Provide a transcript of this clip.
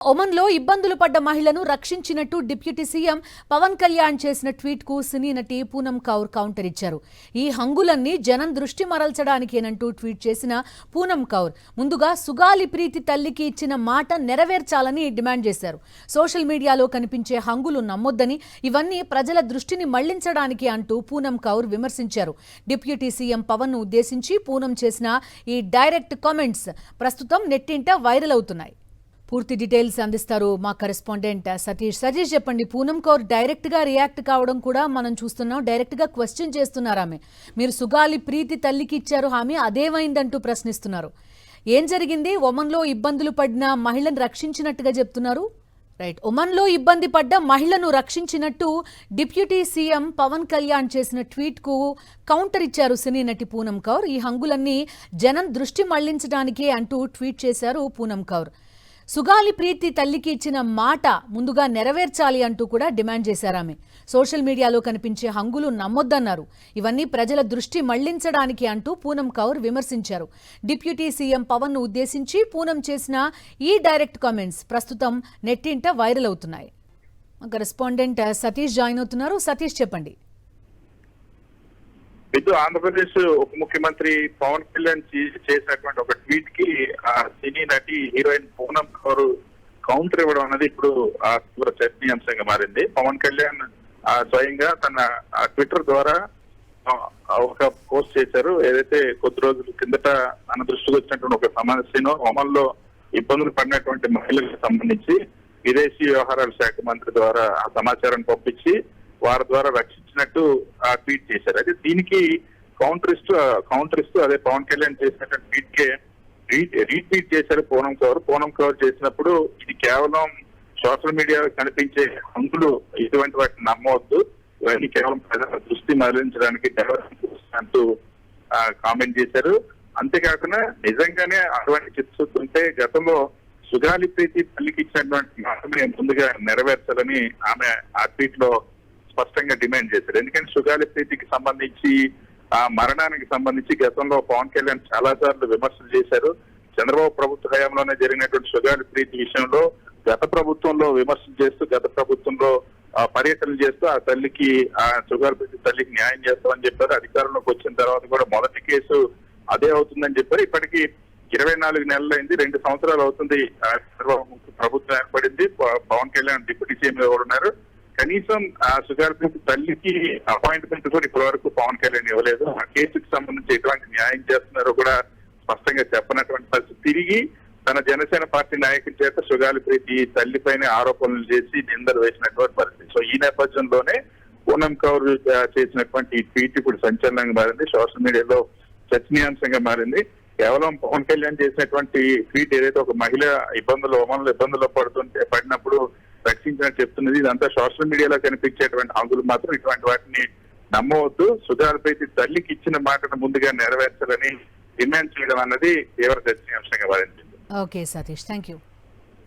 ఒమన్లో ఇబ్బందులు పడ్డ మహిళను రక్షించినట్టు డిప్యూటీ సీఎం పవన్ కళ్యాణ్ చేసిన ట్వీట్ కు సినీ నటి పూనం కౌర్ కౌంటర్ ఇచ్చారు. ఈ హంగులన్నీ జనం దృష్టి మరల్చడానికేనంటూ ట్వీట్ చేసిన పూనం కౌర్ ముందుగా సుగాలి ప్రీతి తల్లికి ఇచ్చిన మాట నెరవేర్చాలని డిమాండ్ చేశారు. సోషల్ మీడియాలో కనిపించే హంగులు నమ్మొద్దని, ఇవన్నీ ప్రజల దృష్టిని మళ్లించడానికి అంటూ పూనం కౌర్ విమర్శించారు. డిప్యూటీ సీఎం పవన్ ను ఉద్దేశించి పూనం చేసిన ఈ డైరెక్ట్ కామెంట్స్ ప్రస్తుతం నెట్టింట వైరల్ అవుతున్నాయి. పూర్తి డీటెయిల్స్ అందిస్తారు మా కరెస్పాండెంట్ సతీష్. సతీష్, చెప్పండి. పూనం కౌర్ డైరెక్ట్ గా రియాక్ట్ కావడం కూడా మనం చూస్తున్నాం. డైరెక్ట్ గా క్వశ్చన్ చేస్తున్నారు. ఆమె మీరు సుగాలి ప్రీతి తల్లికి ఇచ్చారు హామీ, అదేమైందంటూ ప్రశ్నిస్తున్నారు. ఏం జరిగింది? ఒమన్లో ఇబ్బందులు పడిన మహిళను రక్షించినట్టుగా చెప్తున్నారు. రైట్, ఒమన్లో ఇబ్బంది పడ్డ మహిళను రక్షించినట్టు డిప్యూటీ సీఎం పవన్ కళ్యాణ్ చేసిన ట్వీట్ కు కౌంటర్ ఇచ్చారు సినీ నటి పూనం కౌర్. ఈ హంగులన్నీ జనం దృష్టి మళ్లించడానికే అంటూ ట్వీట్ చేశారు పూనం కౌర్. సుగాలి ప్రీతి తల్లికి ఇచ్చిన మాట ముందుగా నెరవేర్చాలి అంటూ కూడా డిమాండ్ చేశారు ఆమె. సోషల్ మీడియాలో కనిపించే హంగులు నమ్మొద్దన్నారు. ఇవన్నీ ప్రజల దృష్టి మళ్లించడానికి అంటూ పూనం కౌర్ విమర్శించారు. డిప్యూటీ సీఎం పవన్ ను ఉద్దేశించి పూనం చేసిన ఈ డైరెక్ట్ కామెంట్స్ ప్రస్తుతం నెట్టింట వైరల్ అవుతున్నాయి. కరెస్పాండెంట్ సతీష్ జాయిన్ అవుతున్నారు. సతీష్, చెప్పండి. ఆంధ్రప్రదేశ్ ఉప ముఖ్యమంత్రి పవన్ కళ్యాణ్ చేసినటువంటి ఒక ట్వీట్ కి సినీ నటి హీరోయిన్ పూనం కౌర్ కౌంటర్ ఇవ్వడం అనేది ఇప్పుడు తీవ్ర చర్చనీయాంశంగా మారింది. పవన్ కళ్యాణ్ స్వయంగా తన ట్విట్టర్ ద్వారా ఒక పోస్ట్ చేశారు. ఏదైతే కొద్ది రోజుల కిందట తన దృష్టికి వచ్చినటువంటి ఒక సమస్యను, ఒమన్లో ఇబ్బందులు పడినటువంటి మహిళలకు సంబంధించి విదేశీ వ్యవహారాల శాఖ మంత్రి ద్వారా ఆ సమాచారాన్ని పంపించి వారి ద్వారా రక్షించినట్టు ట్వీట్ చేశారు. అయితే దీనికి కౌంటర్ ఇస్తూ అదే పవన్ కళ్యాణ్ చేసినటువంటి ట్వీట్ కే రీట్వీట్ చేశారు పూనం కౌర్ చేసినప్పుడు ఇది కేవలం సోషల్ మీడియాలో కనిపించే హంగులు, ఇటువంటి వాటిని నమ్మవద్దు, ఇవన్నీ కేవలం ప్రజల దృష్టి మరలించడానికి అంటూ కామెంట్ చేశారు. అంతేకాకుండా నిజంగానే అటువంటి చిత్తుంటే గతంలో సుగాలి ప్రీతి తల్లికి ఇచ్చినటువంటి మాటని ముందుగా నెరవేర్చాలని ఆమె ఆ ట్వీట్ లో స్పష్టంగా డిమాండ్ చేశారు. ఎందుకంటే సుగాలి ప్రీతికి సంబంధించి ఆ మరణానికి సంబంధించి గతంలో పవన్ కళ్యాణ్ చాలా సార్లు విమర్శలు చేశారు. చంద్రబాబు ప్రభుత్వ హయాంలోనే జరిగినటువంటి సుగాలి ప్రీతి విషయంలో గత ప్రభుత్వంలో విమర్శలు చేస్తూ, గత ప్రభుత్వంలో పర్యటనలు చేస్తూ ఆ తల్లికి, ఆ సుగాలి ప్రీతి తల్లికి న్యాయం చేస్తామని చెప్పారు. అధికారంలోకి వచ్చిన తర్వాత కూడా మొదటి కేసు అదే అవుతుందని చెప్పారు. ఇప్పటికీ 24 నెలలైంది, 2 సంవత్సరాలు అవుతుంది చంద్రబాబు ప్రభుత్వం ఏర్పడింది. పవన్ కళ్యాణ్ డిప్యూటీ సీఎం ఎవరు ఉన్నారు. కనీసం ఆ సుగాలి ప్రీతి తల్లికి అపాయింట్మెంట్ కూడా ఇప్పటి వరకు పవన్ కళ్యాణ్ ఇవ్వలేదు. ఆ కేసుకు సంబంధించి ఎటువంటి న్యాయం చేస్తున్నారో కూడా స్పష్టంగా చెప్పనటువంటి పరిస్థితి. తిరిగి తన జనసేన పార్టీ నాయకుల చేత సుగాలి ప్రీతి తల్లిపైన ఆరోపణలు చేసి నిందలు వేసినటువంటి పరిస్థితి. సో ఈ నేపథ్యంలోనే పూనం కౌర్ చేసినటువంటి ఈ ట్వీట్ ఇప్పుడు సంచలనంగా మారింది, సోషల్ మీడియాలో చర్చనీయాంశంగా మారింది. కేవలం పవన్ కళ్యాణ్ చేసినటువంటి ట్వీట్ ఏదైతే ఒక మహిళ ఒమన్లో ఇబ్బందుల్లో పడినప్పుడు రక్షించినట్టు చెప్తున్నది, ఇదంతా సోషల్ మీడియాలో కనిపించేటువంటి హంగులు మాత్రం ఇటువంటి వాటిని నమ్మవద్దు, సుగాలి ప్రీతి తల్లికి ఇచ్చిన మాటను ముందుగా నెరవేర్చాలని డిమాండ్ చేయడం అన్నది తీవ్ర చర్చనీయాంశంగా మారింది. Okay Satish, thank you.